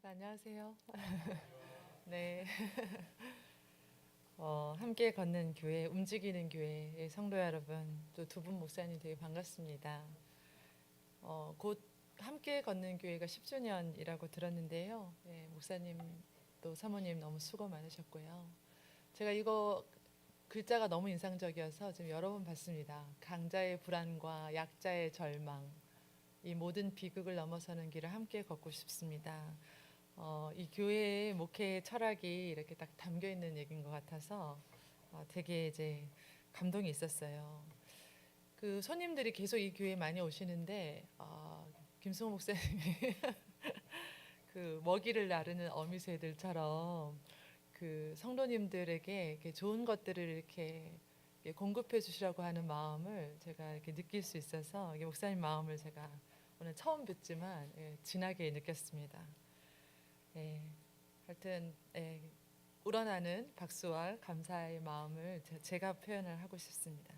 안녕하세요. 네. 함께 걷는 교회, 움직이는 교회의 성도 여러분, 또 두 분 목사님 되게 반갑습니다. 곧 함께 걷는 교회가 10주년이라고 들었는데요. 네, 목사님 또 사모님 너무 수고 많으셨고요. 제가 이거 글자가 너무 인상적이어서 지금 여러 번 봤습니다. 강자의 불안과 약자의 절망, 이 모든 비극을 넘어서는 길을 함께 걷고 싶습니다. 이 교회의 목회 철학이 이렇게 딱 담겨 있는 얘기인 것 같아서 되게 이제 감동이 있었어요. 그 손님들이 계속 이 교회에 많이 오시는데 김승호 목사님이 그 먹이를 나르는 어미새들처럼 그 성도님들에게 이렇게 좋은 것들을 이렇게 공급해 주시라고 하는 마음을 제가 이렇게 느낄 수 있어서 이게 목사님 마음을 제가 오늘 처음 뵙지만 진하게 느꼈습니다. 예, 하여튼 우러나는 박수와 감사의 마음을 제가 표현을 하고 싶습니다.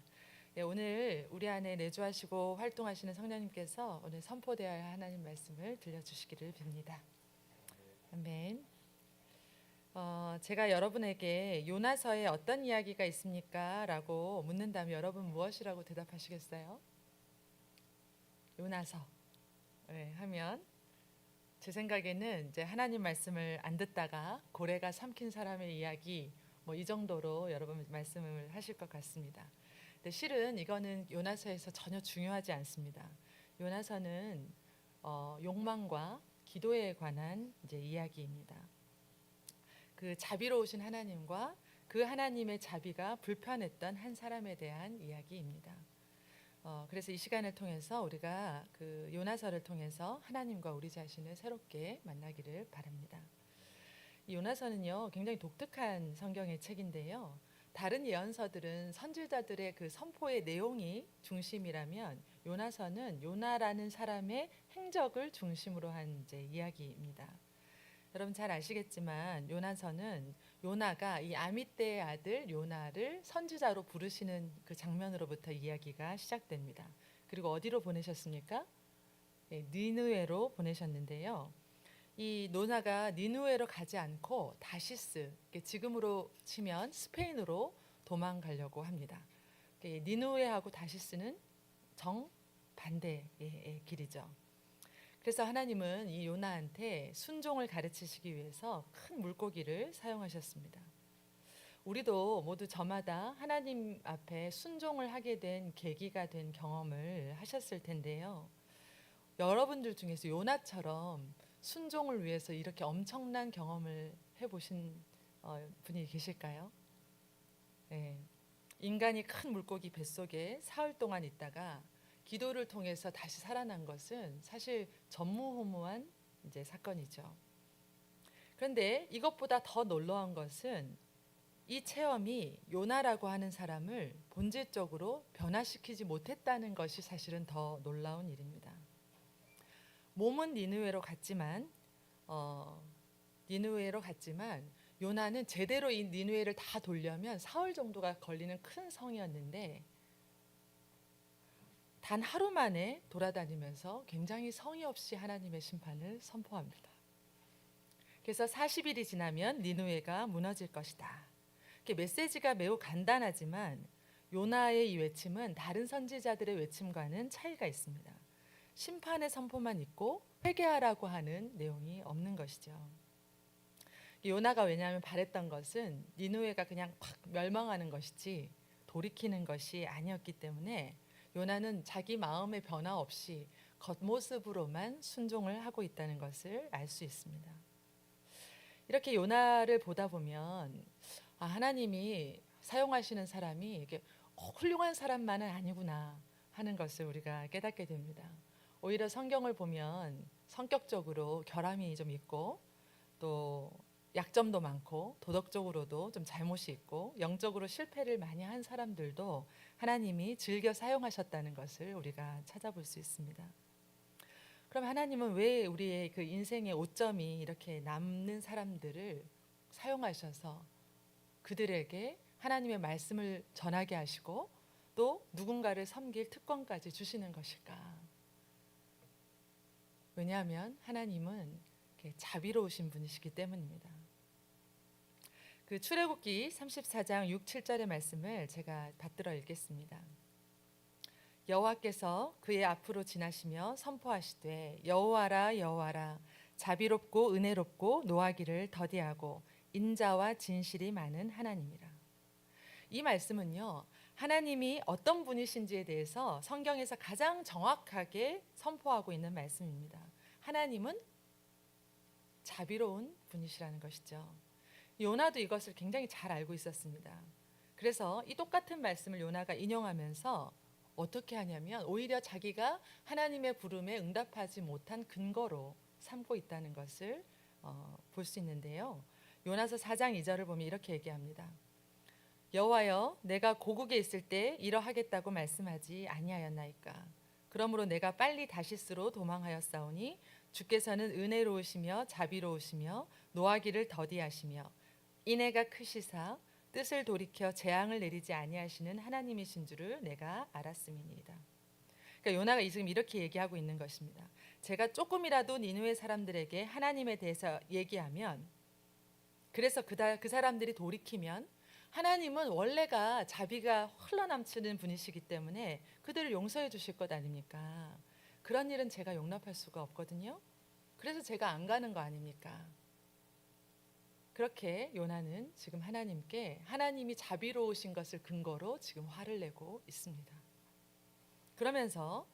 오늘 우리 안에 내주하시고 활동하시는 성령님께서 오늘 선포되어야 할 하나님 말씀을 들려주시기를 빕니다. 아멘. 제가 여러분에게 요나서에 어떤 이야기가 있습니까? 라고 묻는다면 여러분 무엇이라고 대답하시겠어요? 요나서 하면 제 생각에는 이제 하나님 말씀을 안 듣다가 고래가 삼킨 사람의 이야기 뭐 이 정도로 여러분 말씀을 하실 것 같습니다. 근데 실은 이거는 요나서에서 전혀 중요하지 않습니다. 요나서는 욕망과 기도에 관한 이제 이야기입니다. 그 자비로우신 하나님과 그 하나님의 자비가 불편했던 한 사람에 대한 이야기입니다. 그래서 이 시간을 통해서 우리가 그 요나서를 통해서 하나님과 우리 자신을 새롭게 만나기를 바랍니다. 이 요나서는요 굉장히 독특한 성경의 책인데요. 다른 예언서들은 선지자들의 그 선포의 내용이 중심이라면 요나서는 요나라는 사람의 행적을 중심으로 한 이제 이야기입니다. 여러분 잘 아시겠지만 요나서는 요나가 이 아미떼의 아들 요나를 선지자로 부르시는 그 장면으로부터 이야기가 시작됩니다. 그리고 어디로 보내셨습니까? 니느웨로 보내셨는데요. 이 요나가 니느웨로 가지 않고 다시스, 지금으로 치면 스페인으로 도망가려고 합니다. 니느웨하고 다시스는 정반대의 길이죠. 그래서 하나님은 이 요나한테 순종을 가르치시기 위해서 큰 물고기를 사용하셨습니다. 우리도 모두 저마다 하나님 앞에 순종을 하게 된 계기가 된 경험을 하셨을 텐데요. 여러분들 중에서 요나처럼 순종을 위해서 이렇게 엄청난 경험을 해보신 분이 계실까요? 네. 인간이 큰 물고기 뱃속에 사흘 동안 있다가 기도를 통해서 다시 살아난 것은 사실 전무후무한 이제 사건이죠. 그런데 이것보다 더 놀라운 것은 이 체험이 요나라고 하는 사람을 본질적으로 변화시키지 못했다는 것이 사실은 더 놀라운 일입니다. 몸은 니느웨로 갔지만 요나는 제대로 이 니느웨를 다 돌려면 사흘 정도가 걸리는 큰 성이었는데 단 하루 만에 돌아다니면서 굉장히 성의 없이 하나님의 심판을 선포합니다. 그래서 40일이 지나면 니느웨가 무너질 것이다. 메시지가 매우 간단하지만 요나의 이 외침은 다른 선지자들의 외침과는 차이가 있습니다. 심판의 선포만 있고 회개하라고 하는 내용이 없는 것이죠. 요나가 왜냐하면 바랬던 것은 니느웨가 그냥 확 멸망하는 것이지 돌이키는 것이 아니었기 때문에 요나는 자기 마음의 변화 없이 겉모습으로만 순종을 하고 있다는 것을 알 수 있습니다. 이렇게 요나를 보다 보면 하나님이 사용하시는 사람이 이게 훌륭한 사람만은 아니구나 하는 것을 우리가 깨닫게 됩니다. 오히려 성경을 보면 성격적으로 결함이 좀 있고 또 약점도 많고 도덕적으로도 좀 잘못이 있고 영적으로 실패를 많이 한 사람들도 하나님이 즐겨 사용하셨다는 것을 우리가 찾아볼 수 있습니다. 그럼 하나님은 왜 우리의 그 인생의 오점이 이렇게 남는 사람들을 사용하셔서 그들에게 하나님의 말씀을 전하게 하시고 또 누군가를 섬길 특권까지 주시는 것일까? 왜냐하면 하나님은 이렇게 자비로우신 분이시기 때문입니다. 그 출애굽기 34장 6, 7절의 말씀을 제가 받들어 읽겠습니다. 여호와께서 그의 앞으로 지나시며 선포하시되 여호와라 여호와라 자비롭고 은혜롭고 노하기를 더디하고 인자와 진실이 많은 하나님이라. 이 말씀은요, 하나님이 어떤 분이신지에 대해서 성경에서 가장 정확하게 선포하고 있는 말씀입니다. 하나님은 자비로운 분이시라는 것이죠. 요나도 이것을 굉장히 잘 알고 있었습니다. 그래서 이 똑같은 말씀을 요나가 인용하면서 어떻게 하냐면 오히려 자기가 하나님의 부름에 응답하지 못한 근거로 삼고 있다는 것을 볼 수 있는데요. 요나서 4장 2절을 보면 이렇게 얘기합니다. 여호와여, 내가 고국에 있을 때 이러하겠다고 말씀하지 아니하였나이까. 그러므로 내가 빨리 다시스로 도망하였사오니 주께서는 은혜로우시며 자비로우시며 노하기를 더디하시며 인애가 크시사 뜻을 돌이켜 재앙을 내리지 아니하시는 하나님이신 줄을 내가 알았음이니이다. 그러니까 요나가 지금 이렇게 얘기하고 있는 것입니다. 제가 조금이라도 니느웨 사람들에게 하나님에 대해서 얘기하면, 그래서 그 사람들이 돌이키면 하나님은 원래가 자비가 흘러넘치는 분이시기 때문에 그들을 용서해 주실 것 아닙니까? 그런 일은 제가 용납할 수가 없거든요. 그래서 제가 안 가는 거 아닙니까? 그렇게 요나는 지금 하나님께 하나님이 자비로우신 것을 근거로 지금 화를 내고 있습니다. 그러면서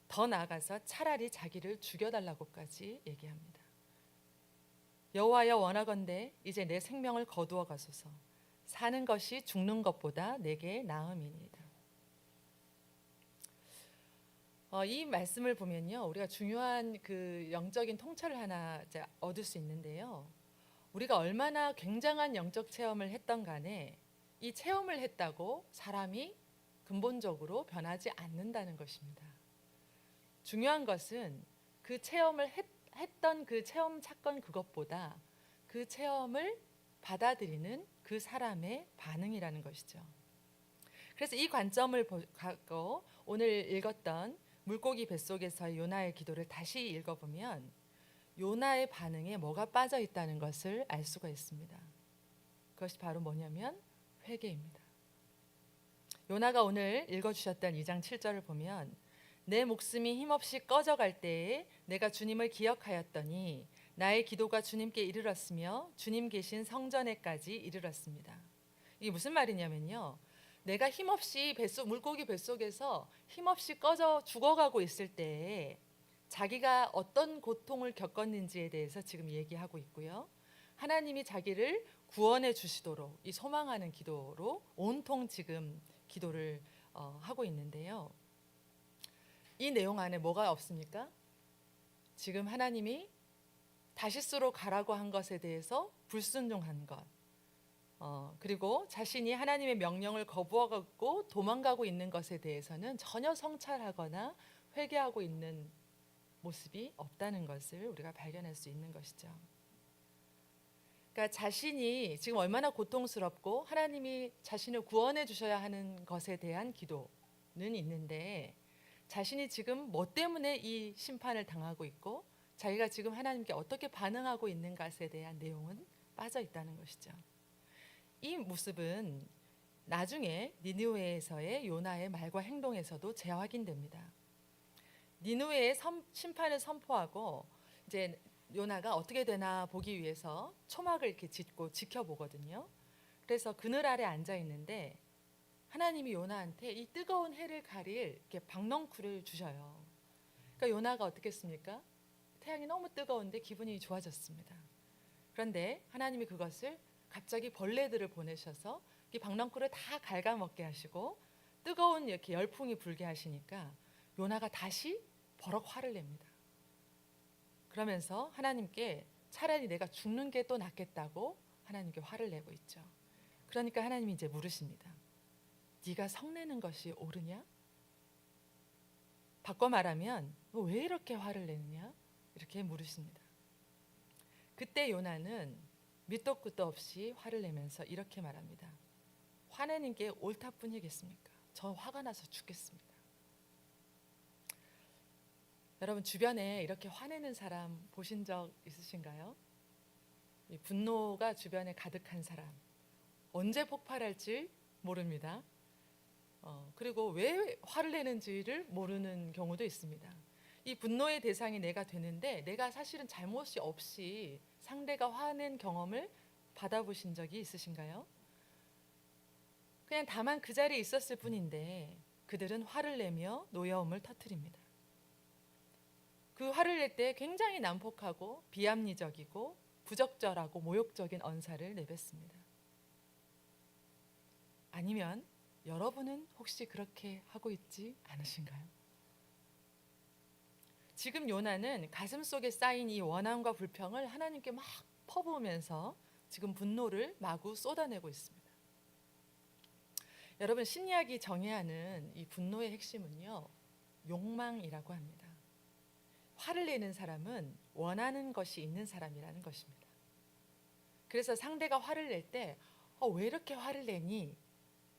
더 나아가서 차라리 자기를 죽여달라고까지 얘기합니다. 여호와여, 원하건대 이제 내 생명을 거두어 가소서. 사는 것이 죽는 것보다 내게 나음이니이다. 이 말씀을 보면요, 우리가 중요한 그 영적인 통찰을 하나 얻을 수 있는데요. 우리가 얼마나 굉장한 영적 체험을 했던 간에 이 체험을 했다고 사람이 근본적으로 변하지 않는다는 것입니다. 중요한 것은 그 체험을 했던 그 체험 사건 그것보다 그 체험을 받아들이는 그 사람의 반응이라는 것이죠. 그래서 이 관점을 갖고 오늘 읽었던 물고기 뱃속에서의 요나의 기도를 다시 읽어보면 요나의 반응에 뭐가 빠져 있다는 것을 알 수가 있습니다. 그것이 바로 뭐냐면 회개입니다. 요나가 오늘 읽어주셨던 2장 7절을 보면 내 목숨이 힘없이 꺼져갈 때에 내가 주님을 기억하였더니 나의 기도가 주님께 이르렀으며 주님 계신 성전에까지 이르렀습니다. 이게 무슨 말이냐면요, 내가 힘없이 물고기 뱃속에서 힘없이 꺼져 죽어가고 있을 때에 자기가 어떤 고통을 겪었는지에 대해서 지금 얘기하고 있고요. 하나님이 자기를 구원해 주시도록 이 소망하는 기도로 온통 지금 기도를 하고 있는데요. 이 내용 안에 뭐가 없습니까? 지금 하나님이 다시스로 가라고 한 것에 대해서 불순종한 것, 그리고 자신이 하나님의 명령을 거부하고 도망가고 있는 것에 대해서는 전혀 성찰하거나 회개하고 있는 모습이 없다는 것을 우리가 발견할 수 있는 것이죠. 그러니까 자신이 지금 얼마나 고통스럽고 하나님이 자신을 구원해 주셔야 하는 것에 대한 기도는 있는데 자신이 지금 뭐 때문에 이 심판을 당하고 있고 자기가 지금 하나님께 어떻게 반응하고 있는 것에 대한 내용은 빠져 있다는 것이죠. 이 모습은 나중에 니느웨에서의 요나의 말과 행동에서도 재확인됩니다. 니느웨의 심판을 선포하고 이제 요나가 어떻게 되나 보기 위해서 초막을 이렇게 짓고 지켜보거든요. 그래서 그늘 아래 앉아 있는데 하나님이 요나한테 이 뜨거운 해를 가릴 이렇게 박넝쿨을 주셔요. 그러니까 요나가 어떻게 했습니까? 태양이 너무 뜨거운데 기분이 좋아졌습니다. 그런데 하나님이 그것을 갑자기 벌레들을 보내셔서 이 박넝쿨을 다 갉아먹게 하시고 뜨거운 이렇게 열풍이 불게 하시니까 요나가 다시 버럭 화를 냅니다. 그러면서 하나님께 차라리 내가 죽는 게 또 낫겠다고 하나님께 화를 내고 있죠. 그러니까 하나님이 이제 물으십니다. 네가 성내는 것이 옳으냐? 바꿔 말하면 너 왜 이렇게 화를 내느냐? 이렇게 물으십니다. 그때 요나는 밑도 끝도 없이 화를 내면서 이렇게 말합니다. 화내는 게 옳다뿐이겠습니까? 저 화가 나서 죽겠습니다. 여러분 주변에 이렇게 화내는 사람 보신 적 있으신가요? 이 분노가 주변에 가득한 사람, 언제 폭발할지 모릅니다. 그리고 왜 화를 내는지를 모르는 경우도 있습니다. 이 분노의 대상이 내가 되는데 내가 사실은 잘못이 없이 상대가 화낸 경험을 받아보신 적이 있으신가요? 그냥 다만 그 자리에 있었을 뿐인데 그들은 화를 내며 노여움을 터뜨립니다. 그 화를 낼 때 굉장히 난폭하고 비합리적이고 부적절하고 모욕적인 언사를 내뱉습니다. 아니면 여러분은 혹시 그렇게 하고 있지 않으신가요? 지금 요나는 가슴속에 쌓인 이 원함과 불평을 하나님께 막 퍼부으면서 지금 분노를 마구 쏟아내고 있습니다. 여러분 신약이 정의하는 이 분노의 핵심은요, 욕망이라고 합니다. 화를 내는 사람은 원하는 것이 있는 사람이라는 것입니다. 그래서 상대가 화를 낼 때 왜 이렇게 화를 내니?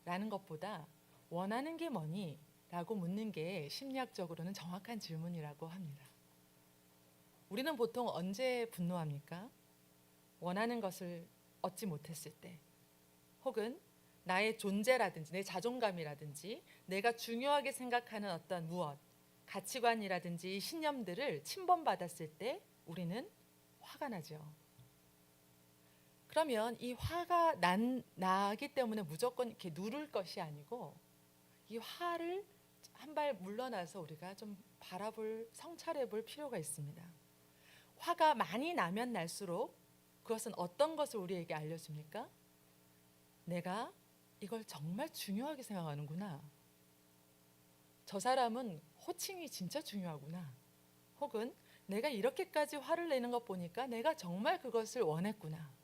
라는 것보다 원하는 게 뭐니? 라고 묻는 게 심리학적으로는 정확한 질문이라고 합니다. 우리는 보통 언제 분노합니까? 원하는 것을 얻지 못했을 때, 혹은 나의 존재라든지 내 자존감이라든지 내가 중요하게 생각하는 어떤 무엇, 가치관이라든지 신념들을 침범받았을 때 우리는 화가 나죠. 그러면 이 화가 나기 때문에 무조건 이렇게 누를 것이 아니고 이 화를 한 발 물러나서 우리가 좀 성찰해 볼 필요가 있습니다. 화가 많이 나면 날수록 그것은 어떤 것을 우리에게 알려줍니까? 내가 이걸 정말 중요하게 생각하는구나. 저 사람은 호칭이 진짜 중요하구나. 혹은 내가 이렇게까지 화를 내는 것 보니까 내가 정말 그것을 원했구나.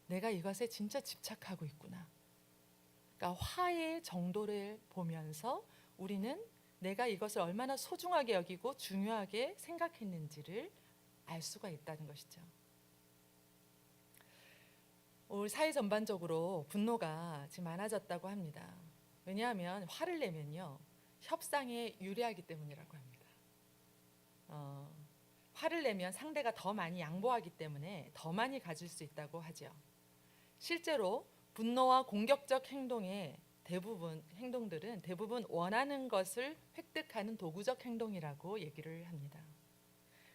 내가 이것에 진짜 집착하고 있구나. 그러니까 화의 정도를 보면서 우리는 내가 이것을 얼마나 소중하게 여기고 중요하게 생각했는지를 알 수가 있다는 것이죠. 우리 사회 전반적으로 분노가 지금 많아졌다고 합니다. 왜냐하면 화를 내면요, 협상에 유리하기 때문이라고 합니다. 화를 내면 상대가 더 많이 양보하기 때문에 더 많이 가질 수 있다고 하죠. 실제로 분노와 공격적 행동들은 대부분 원하는 것을 획득하는 도구적 행동이라고 얘기를 합니다.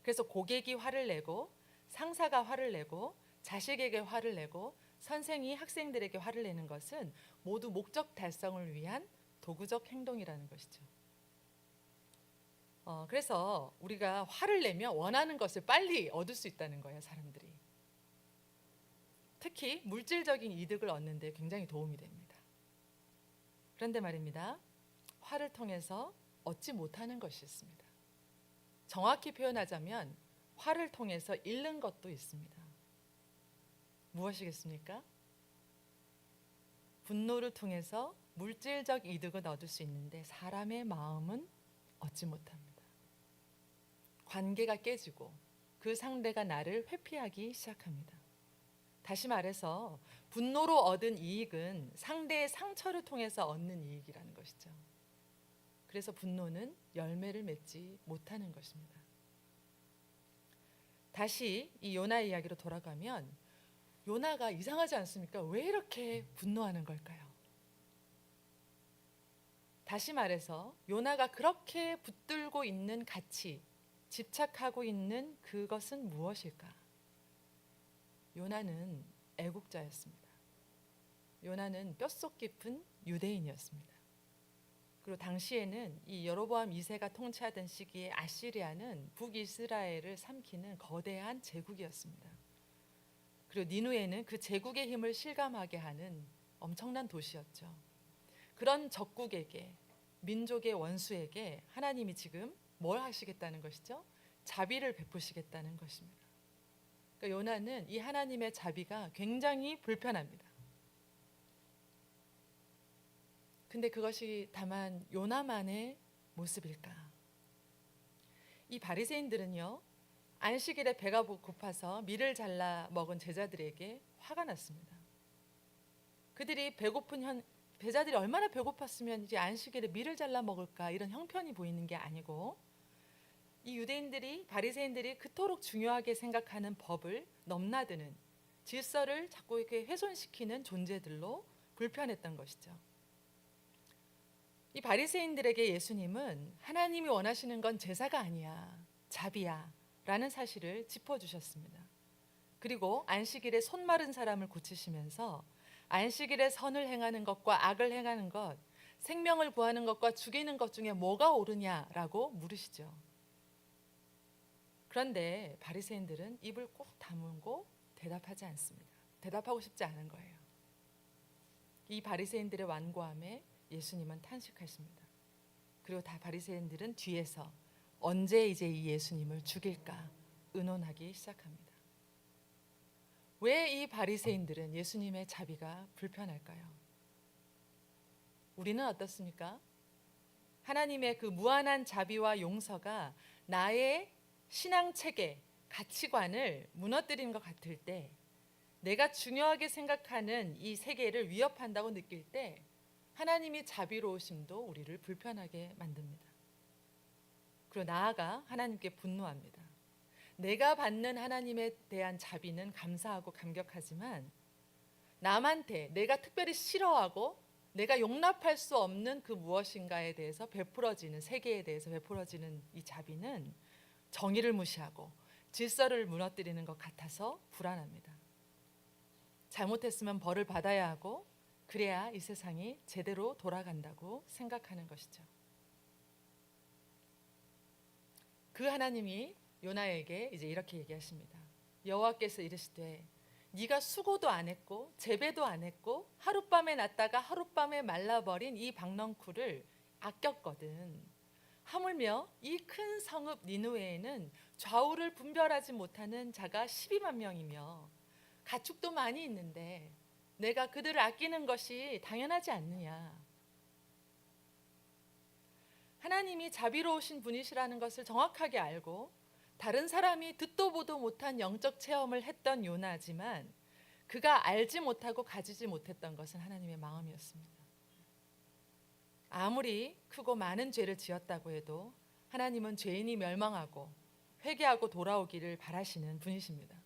그래서 고객이 화를 내고 상사가 화를 내고 자식에게 화를 내고 선생이 학생들에게 화를 내는 것은 모두 목적 달성을 위한 도구적 행동이라는 것이죠. 그래서 우리가 화를 내면 원하는 것을 빨리 얻을 수 있다는 거예요, 사람들이. 특히 물질적인 이득을 얻는 데 굉장히 도움이 됩니다. 그런데 말입니다, 화를 통해서 얻지 못하는 것이 있습니다. 정확히 표현하자면 화를 통해서 잃는 것도 있습니다. 무엇이겠습니까? 분노를 통해서 물질적 이득을 얻을 수 있는데 사람의 마음은 얻지 못합니다. 관계가 깨지고 그 상대가 나를 회피하기 시작합니다. 다시 말해서 분노로 얻은 이익은 상대의 상처를 통해서 얻는 이익이라는 것이죠. 그래서 분노는 열매를 맺지 못하는 것입니다. 다시 이 요나 이야기로 돌아가면 요나가 이상하지 않습니까? 왜 이렇게 분노하는 걸까요? 다시 말해서 요나가 그렇게 붙들고 있는 가치, 집착하고 있는 그것은 무엇일까? 요나는 애국자였습니다. 요나는 뼛속 깊은 유대인이었습니다. 그리고 당시에는 이 여로보암 2세가 통치하던 시기에 아시리아는 북이스라엘을 삼키는 거대한 제국이었습니다. 그리고 니누에는 그 제국의 힘을 실감하게 하는 엄청난 도시였죠. 그런 적국에게, 민족의 원수에게 하나님이 지금 뭘 하시겠다는 것이죠? 자비를 베푸시겠다는 것입니다. 그러니까 요나는 이 하나님의 자비가 굉장히 불편합니다. 근데 그것이 다만 요나만의 모습일까? 이 바리새인들은요, 안식일에 배가 고파서 밀을 잘라 먹은 제자들에게 화가 났습니다. 그들이 제자들이 얼마나 배고팠으면 이제 안식일에 밀을 잘라 먹을까, 이런 형편이 보이는 게 아니고 이 유대인들이 바리새인들이 그토록 중요하게 생각하는 법을 넘나드는 질서를 자꾸 이렇게 훼손시키는 존재들로 불편했던 것이죠. 이 바리새인들에게 예수님은 하나님이 원하시는 건 제사가 아니야, 자비야 라는 사실을 짚어주셨습니다. 그리고 안식일에 손 마른 사람을 고치시면서 안식일에 선을 행하는 것과 악을 행하는 것, 생명을 구하는 것과 죽이는 것 중에 뭐가 옳으냐라고 물으시죠. 그런데 바리새인들은 입을 꼭 다물고 대답하지 않습니다. 대답하고 싶지 않은 거예요. 이 바리새인들의 완고함에 예수님은 탄식하십니다. 그리고 다 바리새인들은 뒤에서 언제 이제 이 예수님을 죽일까 의논하기 시작합니다. 왜 이 바리새인들은 예수님의 자비가 불편할까요? 우리는 어떻습니까? 하나님의 그 무한한 자비와 용서가 나의 신앙 체계, 가치관을 무너뜨린 것 같을 때, 내가 중요하게 생각하는 이 세계를 위협한다고 느낄 때 하나님이 자비로우심도 우리를 불편하게 만듭니다. 그리고 나아가 하나님께 분노합니다. 내가 받는 하나님에 대한 자비는 감사하고 감격하지만 남한테 내가 특별히 싫어하고 내가 용납할 수 없는 그 무엇인가에 대해서 베풀어지는, 세계에 대해서 베풀어지는 이 자비는 정의를 무시하고 질서를 무너뜨리는 것 같아서 불안합니다. 잘못했으면 벌을 받아야 하고 그래야 이 세상이 제대로 돌아간다고 생각하는 것이죠. 그 하나님이 요나에게 이제 이렇게 얘기하십니다. 여호와께서 이르시되 네가 수고도 안 했고 재배도 안 했고 하룻밤에 났다가 하룻밤에 말라버린 이 박넝쿨을 아꼈거든. 하물며 이 큰 성읍 니느웨에는 좌우를 분별하지 못하는 자가 12만 명이며 가축도 많이 있는데 내가 그들을 아끼는 것이 당연하지 않느냐. 하나님이 자비로우신 분이시라는 것을 정확하게 알고 다른 사람이 듣도 보도 못한 영적 체험을 했던 요나지만 그가 알지 못하고 가지지 못했던 것은 하나님의 마음이었습니다. 아무리 크고 많은 죄를 지었다고 해도 하나님은 죄인이 멸망하고 회개하고 돌아오기를 바라시는 분이십니다.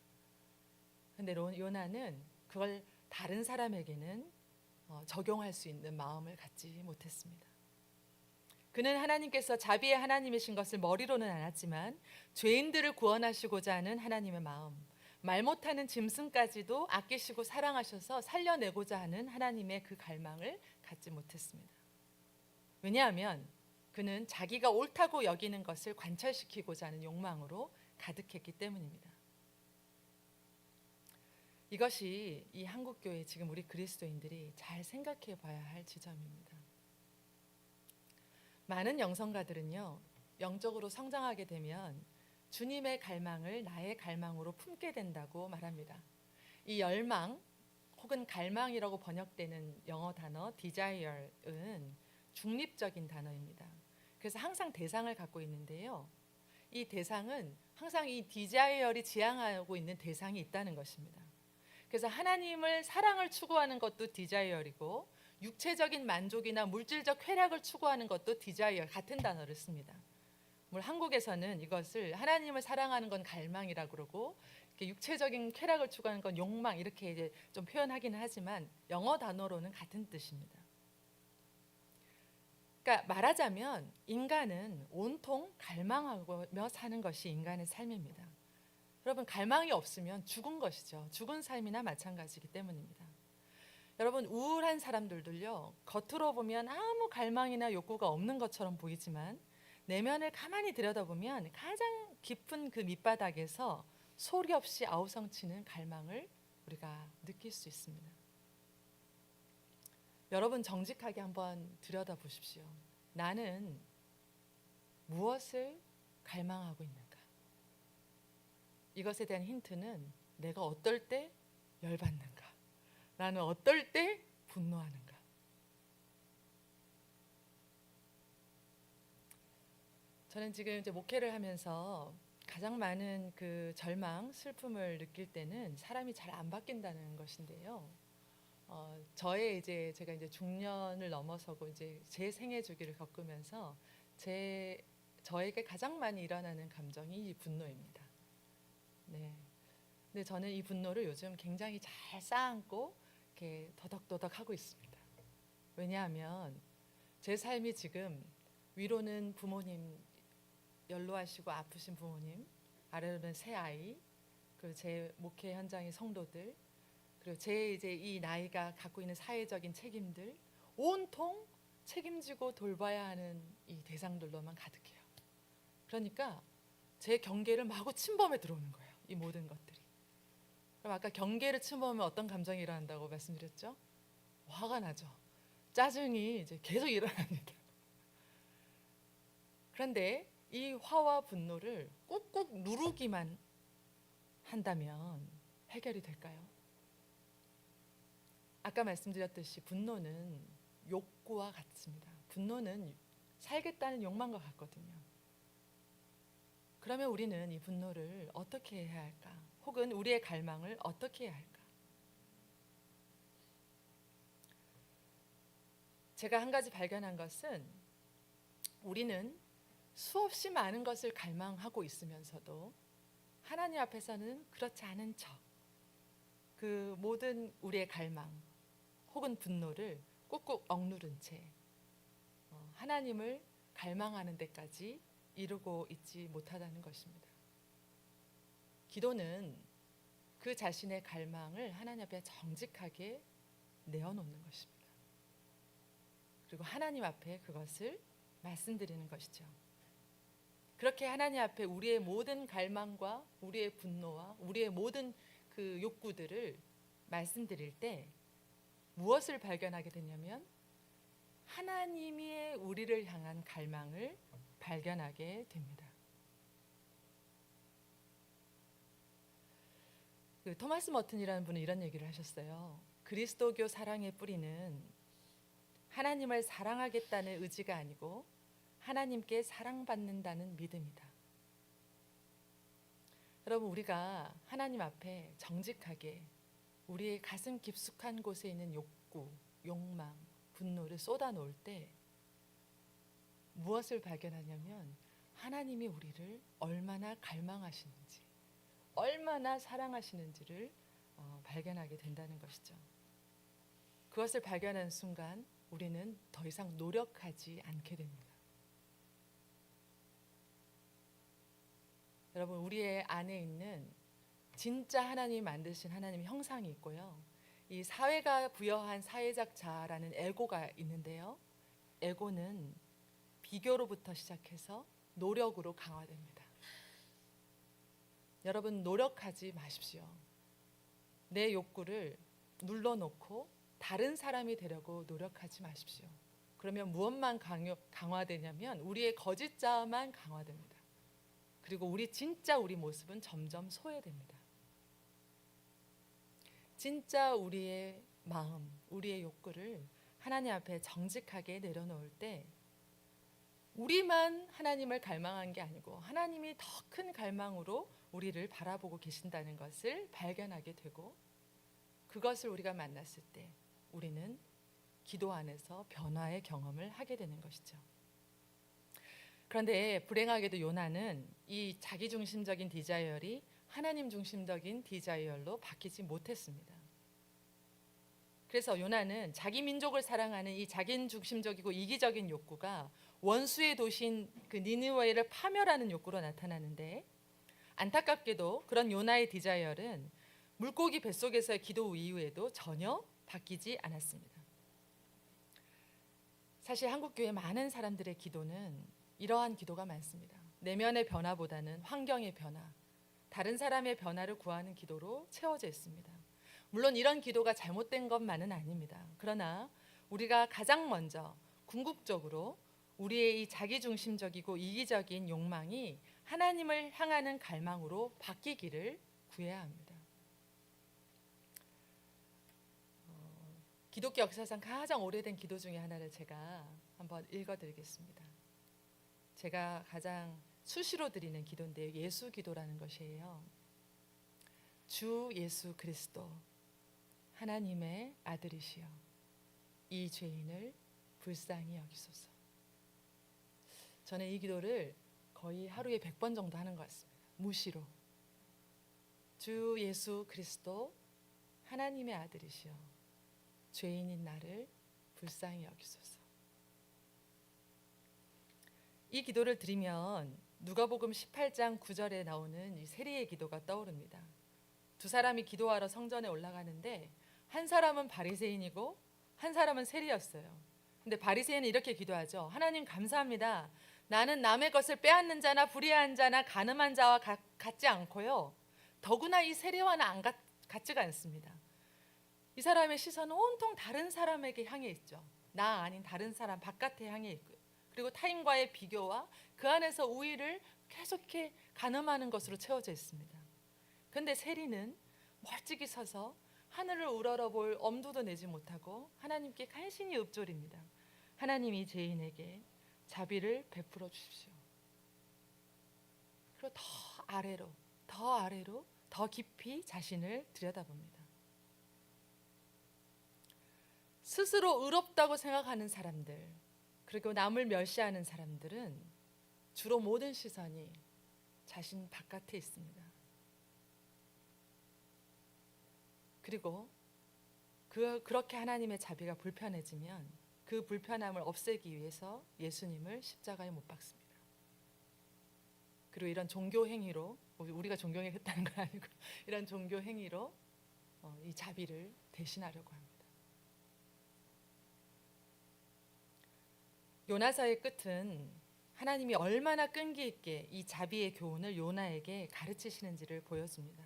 그런데 요나는 그걸 다른 사람에게는 적용할 수 있는 마음을 갖지 못했습니다. 그는 하나님께서 자비의 하나님이신 것을 머리로는 알았지만 죄인들을 구원하시고자 하는 하나님의 마음, 말 못하는 짐승까지도 아끼시고 사랑하셔서 살려내고자 하는 하나님의 그 갈망을 갖지 못했습니다. 왜냐하면 그는 자기가 옳다고 여기는 것을 관철시키고자 하는 욕망으로 가득했기 때문입니다. 이것이 이 한국교회 지금 우리 그리스도인들이 잘 생각해 봐야 할 지점입니다. 많은 영성가들은요, 영적으로 성장하게 되면 주님의 갈망을 나의 갈망으로 품게 된다고 말합니다. 이 열망 혹은 갈망이라고 번역되는 영어 단어 desire은 중립적인 단어입니다. 그래서 항상 대상을 갖고 있는데요. 이 대상은 항상 이 desire이 지향하고 있는 대상이 있다는 것입니다. 그래서 하나님을 사랑을 추구하는 것도 desire이고 육체적인 만족이나 물질적 쾌락을 추구하는 것도 desire 같은 단어를 씁니다. 물론 한국에서는 이것을 하나님을 사랑하는 건 갈망이라고 그러고 육체적인 쾌락을 추구하는 건 욕망 이렇게 이제 좀 표현하기는 하지만 영어 단어로는 같은 뜻입니다. 그러니까 말하자면 인간은 온통 갈망하며 사는 것이 인간의 삶입니다. 여러분 갈망이 없으면 죽은 것이죠. 죽은 삶이나 마찬가지이기 때문입니다. 여러분 우울한 사람들도요, 겉으로 보면 아무 갈망이나 욕구가 없는 것처럼 보이지만 내면을 가만히 들여다보면 가장 깊은 그 밑바닥에서 소리 없이 아우성치는 갈망을 우리가 느낄 수 있습니다. 여러분 정직하게 한번 들여다보십시오. 나는 무엇을 갈망하고 있는가? 이것에 대한 힌트는 내가 어떨 때 열받는가? 나는 어떨 때 분노하는가? 저는 지금 이제 목회를 하면서 가장 많은 그 절망, 슬픔을 느낄 때는 사람이 잘 안 바뀐다는 것인데요. 저의 이제 제가 이제 중년을 넘어서고 이제 제 생애 주기를 겪으면서 제 저에게 가장 많이 일어나는 감정이 이 분노입니다. 네. 근데 저는 이 분노를 요즘 굉장히 잘 쌓아안고 이렇게 더덕더덕 하고 있습니다. 왜냐하면 제 삶이 지금 위로는 부모님, 연로하시고 아프신 부모님, 아래로는 새 아이, 그리고 제 목회 현장의 성도들, 그리고 제 이제 이 나이가 갖고 있는 사회적인 책임들, 온통 책임지고 돌봐야 하는 이 대상들로만 가득해요. 그러니까 제 경계를 마구 침범해 들어오는 거예요. 이 모든 것들이. 그럼 아까 경계를 침범하면 어떤 감정이 일어난다고 말씀드렸죠? 화가 나죠. 짜증이 이제 계속 일어납니다. 그런데 이 화와 분노를 꾹꾹 누르기만 한다면 해결이 될까요? 아까 말씀드렸듯이 분노는 욕구와 같습니다. 분노는 살겠다는 욕망과 같거든요. 그러면 우리는 이 분노를 어떻게 해야 할까? 혹은 우리의 갈망을 어떻게 해야 할까? 제가 한 가지 발견한 것은 우리는 수없이 많은 것을 갈망하고 있으면서도 하나님 앞에서는 그렇지 않은 척, 그 모든 우리의 갈망 혹은 분노를 꾹꾹 억누른 채 하나님을 갈망하는 데까지 이루고 있지 못하다는 것입니다. 기도는 그 자신의 갈망을 하나님 앞에 정직하게 내어놓는 것입니다. 그리고 하나님 앞에 그것을 말씀드리는 것이죠. 그렇게 하나님 앞에 우리의 모든 갈망과 우리의 분노와 우리의 모든 그 욕구들을 말씀드릴 때 무엇을 발견하게 되냐면 하나님이 우리를 향한 갈망을 발견하게 됩니다. 그 토마스 머튼이라는 분은 이런 얘기를 하셨어요. 그리스도교 사랑의 뿌리는 하나님을 사랑하겠다는 의지가 아니고 하나님께 사랑받는다는 믿음이다. 여러분, 우리가 하나님 앞에 정직하게 우리의 가슴 깊숙한 곳에 있는 욕구, 욕망, 분노를 쏟아놓을 때 무엇을 발견하냐면 하나님이 우리를 얼마나 갈망하시는지, 얼마나 사랑하시는지를 발견하게 된다는 것이죠. 그것을 발견하는 순간 우리는 더 이상 노력하지 않게 됩니다. 여러분, 우리의 안에 있는 진짜 하나님이 만드신 하나님의 형상이 있고요. 이 사회가 부여한 사회적 자아라는 에고가 있는데요. 에고는 비교로부터 시작해서 노력으로 강화됩니다. 여러분, 노력하지 마십시오. 내 욕구를 눌러놓고 다른 사람이 되려고 노력하지 마십시오. 그러면 무엇만 강화되냐면 우리의 거짓 자아만 강화됩니다. 그리고 우리 모습은 점점 소외됩니다. 진짜 우리의 마음, 우리의 욕구를 하나님 앞에 정직하게 내려놓을 때 우리만 하나님을 갈망한 게 아니고 하나님이 더 큰 갈망으로 우리를 바라보고 계신다는 것을 발견하게 되고 그것을 우리가 만났을 때 우리는 기도 안에서 변화의 경험을 하게 되는 것이죠. 그런데 불행하게도 요나는 이 자기중심적인 디자이얼이 하나님 중심적인 디자이얼로 바뀌지 못했습니다. 그래서 요나는 자기 민족을 사랑하는 이 자기중심적이고 이기적인 욕구가 원수의 도시인 그 니느웨를 파멸하는 욕구로 나타나는데 안타깝게도 그런 요나의 디자이얼은 물고기 뱃속에서의 기도 이후에도 전혀 바뀌지 않았습니다. 사실 한국교회 많은 사람들의 기도는 이러한 기도가 많습니다. 내면의 변화보다는 환경의 변화, 다른 사람의 변화를 구하는 기도로 채워져 있습니다. 물론 이런 기도가 잘못된 것만은 아닙니다. 그러나 우리가 가장 먼저 궁극적으로 우리의 이 자기중심적이고 이기적인 욕망이 하나님을 향하는 갈망으로 바뀌기를 구해야 합니다. 기독교 역사상 가장 오래된 기도 중에 하나를 제가 한번 읽어드리겠습니다. 제가 가장 수시로 드리는 기도인데요. 예수 기도라는 것이에요. 주 예수 그리스도 하나님의 아들이시여 이 죄인을 불쌍히 여기소서. 저는 이 기도를 거의 하루에 100번 정도 하는 것 같습니다. 무시로. 주 예수 그리스도 하나님의 아들이시여 죄인인 나를 불쌍히 여기소서. 이 기도를 드리면 누가복음 18장 9절에 나오는 이 세리의 기도가 떠오릅니다. 두 사람이 기도하러 성전에 올라가는데 한 사람은 바리새인이고 한 사람은 세리였어요. 근데 바리새인은 이렇게 기도하죠. 하나님 감사합니다. 나는 남의 것을 빼앗는 자나 불의한 자나 가늠한 자와 같지 않고요. 더구나 이 세리와는 같지가 않습니다. 이 사람의 시선은 온통 다른 사람에게 향해 있죠. 나 아닌 다른 사람 바깥에 향해 있고요. 그리고 타인과의 비교와 그 안에서 우위를 계속해 가늠하는 것으로 채워져 있습니다. 그런데 세리는 멀찍이 서서 하늘을 우러러볼 엄두도 내지 못하고 하나님께 간신히 읊조립니다. 하나님 이 죄인에게 자비를 베풀어 주십시오. 그리고 더 아래로 더 깊이 자신을 들여다봅니다. 스스로 의롭다고 생각하는 사람들, 그리고 남을 멸시하는 사람들은 주로 모든 시선이 자신 바깥에 있습니다. 그리고 그렇게 하나님의 자비가 불편해지면 그 불편함을 없애기 위해서 예수님을 십자가에 못 박습니다. 그리고 이런 종교 행위로, 우리가 존경했다는 건 아니고 이런 종교 행위로 이 자비를 대신하려고 합니다. 요나서의 끝은 하나님이 얼마나 끈기 있게 이 자비의 교훈을 요나에게 가르치시는지를 보여줍니다.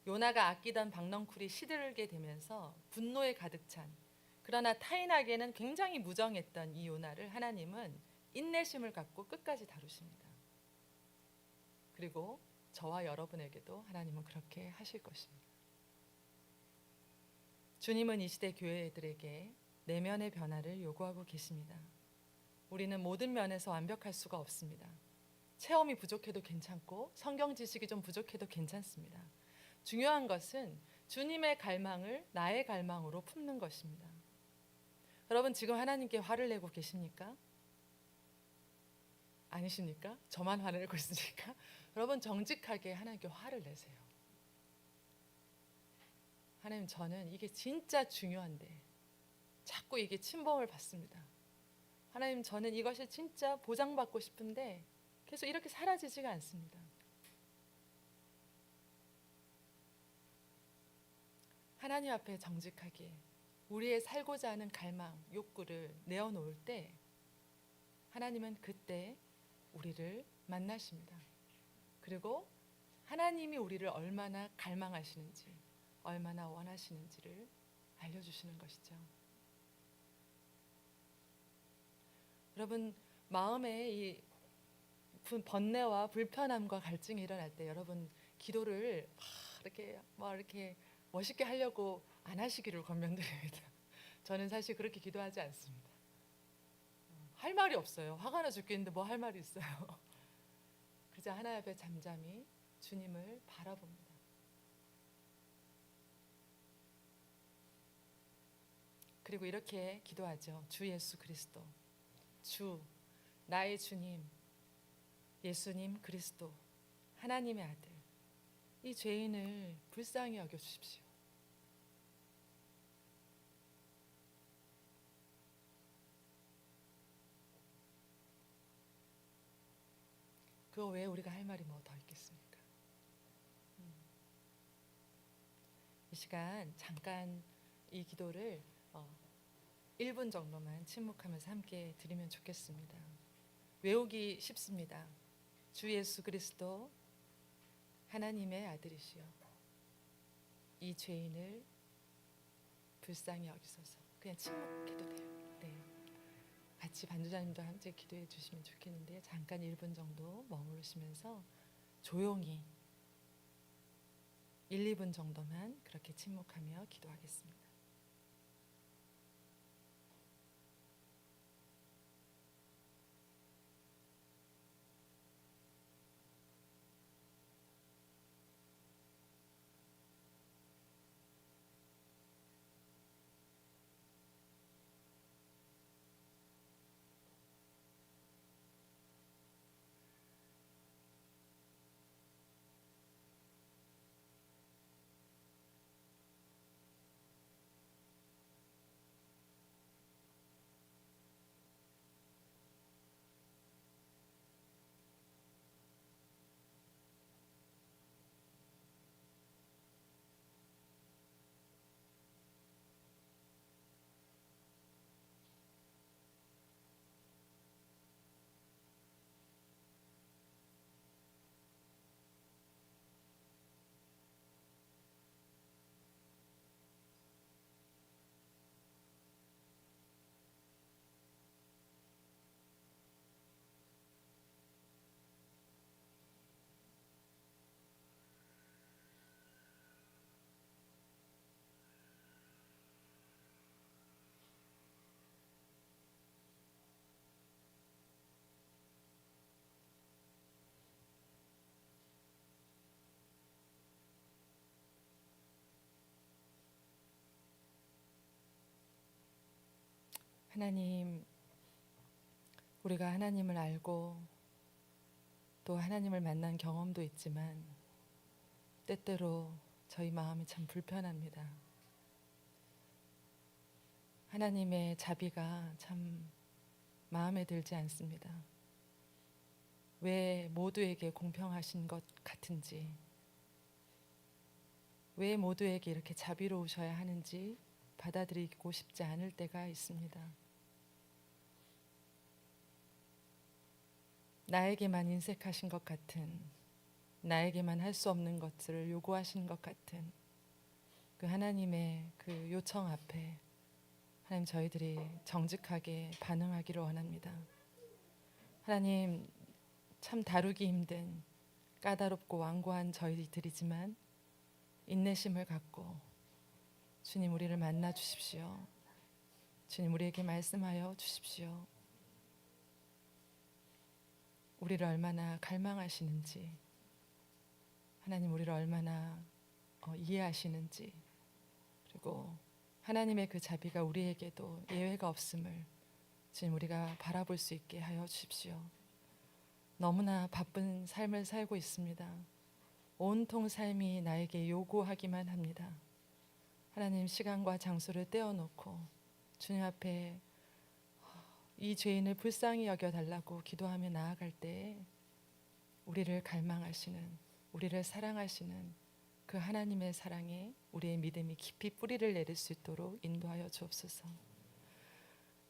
요나가 아끼던 박넝쿨이 시들게 되면서 분노에 가득 찬, 그러나 타인에게는 굉장히 무정했던 이 요나를 하나님은 인내심을 갖고 끝까지 다루십니다. 그리고 저와 여러분에게도 하나님은 그렇게 하실 것입니다. 주님은 이 시대 교회들에게 내면의 변화를 요구하고 계십니다. 우리는 모든 면에서 완벽할 수가 없습니다. 체험이 부족해도 괜찮고 성경 지식이 좀 부족해도 괜찮습니다. 중요한 것은 주님의 갈망을 나의 갈망으로 품는 것입니다. 여러분 지금 하나님께 화를 내고 계십니까? 아니십니까? 저만 화를 내고 있으니까 여러분 정직하게 하나님께 화를 내세요. 하나님 저는 이게 진짜 중요한데 자꾸 이게 침범을 받습니다. 하나님 저는 이것이 진짜 보장받고 싶은데 계속 이렇게 사라지지가 않습니다. 하나님 앞에 정직하게 우리의 살고자 하는 갈망, 욕구를 내어놓을 때 하나님은 그때 우리를 만나십니다. 그리고 하나님이 우리를 얼마나 갈망하시는지, 얼마나 원하시는지를 알려주시는 것이죠. 여러분 마음에 이 번뇌와 불편함과 갈증이 일어날 때 여러분 기도를 이렇게 멋있게 하려고 안 하시기를 권면드립니다. 저는 사실 그렇게 기도하지 않습니다. 할 말이 없어요. 화가 나 죽겠는데 뭐 할 말이 있어요. 그저 하나님 앞에 잠잠히 주님을 바라봅니다. 그리고 이렇게 기도하죠. 주 예수 그리스도, 주 나의 주님 예수님 그리스도 하나님의 아들, 이 죄인을 불쌍히 여겨주십시오. 그거 외에 우리가 할 말이 뭐 더 있겠습니까? 이 시간 잠깐 이 기도를 1분 정도만 침묵하면서 함께 드리면 좋겠습니다. 외우기 쉽습니다. 주 예수 그리스도 하나님의 아들이시여 이 죄인을 불쌍히 여기소서. 그냥 침묵해도 돼요. 네. 같이 반주자님도 함께 기도해 주시면 좋겠는데요. 잠깐 1분 정도 머무르시면서 조용히 1, 2분 정도만 그렇게 침묵하며 기도하겠습니다. 하나님, 우리가 하나님을 알고 또 하나님을 만난 경험도 있지만 때때로 저희 마음이 참 불편합니다. 하나님의 자비가 참 마음에 들지 않습니다. 왜 모두에게 공평하신 것 같은지, 왜 모두에게 이렇게 자비로우셔야 하는지 받아들이고 싶지 않을 때가 있습니다. 나에게만 인색하신 것 같은, 나에게만 할 수 없는 것들을 요구하신 것 같은 그 하나님의 그 요청 앞에 하나님, 저희들이 정직하게 반응하기를 원합니다. 하나님, 참 다루기 힘든 까다롭고 완고한 저희들이지만 인내심을 갖고 주님, 우리를 만나 주십시오. 주님, 우리에게 말씀하여 주십시오. 우리를 얼마나 갈망하시는지, 하나님 우리를 얼마나 이해하시는지, 그리고 하나님의 그 자비가 우리에게도 예외가 없음을 주님, 우리가 바라볼 수 있게 하여 주십시오. 너무나 바쁜 삶을 살고 있습니다. 온통 삶이 나에게 요구하기만 합니다. 하나님, 시간과 장소를 떼어놓고 주님 앞에 이 죄인을 불쌍히 여겨달라고 기도하며 나아갈 때 우리를 갈망하시는, 우리를 사랑하시는 그 하나님의 사랑에 우리의 믿음이 깊이 뿌리를 내릴 수 있도록 인도하여 주옵소서.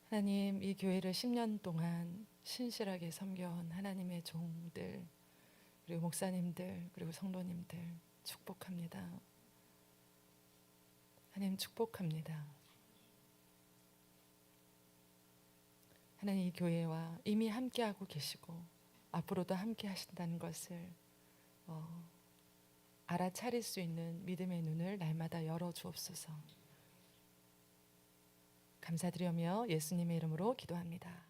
하나님, 이 교회를 10년 동안 신실하게 섬겨온 하나님의 종들, 그리고 목사님들, 그리고 성도님들 축복합니다. 하나님, 축복합니다. 하나님, 이 교회와 이미 함께하고 계시고 앞으로도 함께 하신다는 것을 알아차릴 수 있는 믿음의 눈을 날마다 열어 주옵소서. 감사드리며 예수님의 이름으로 기도합니다.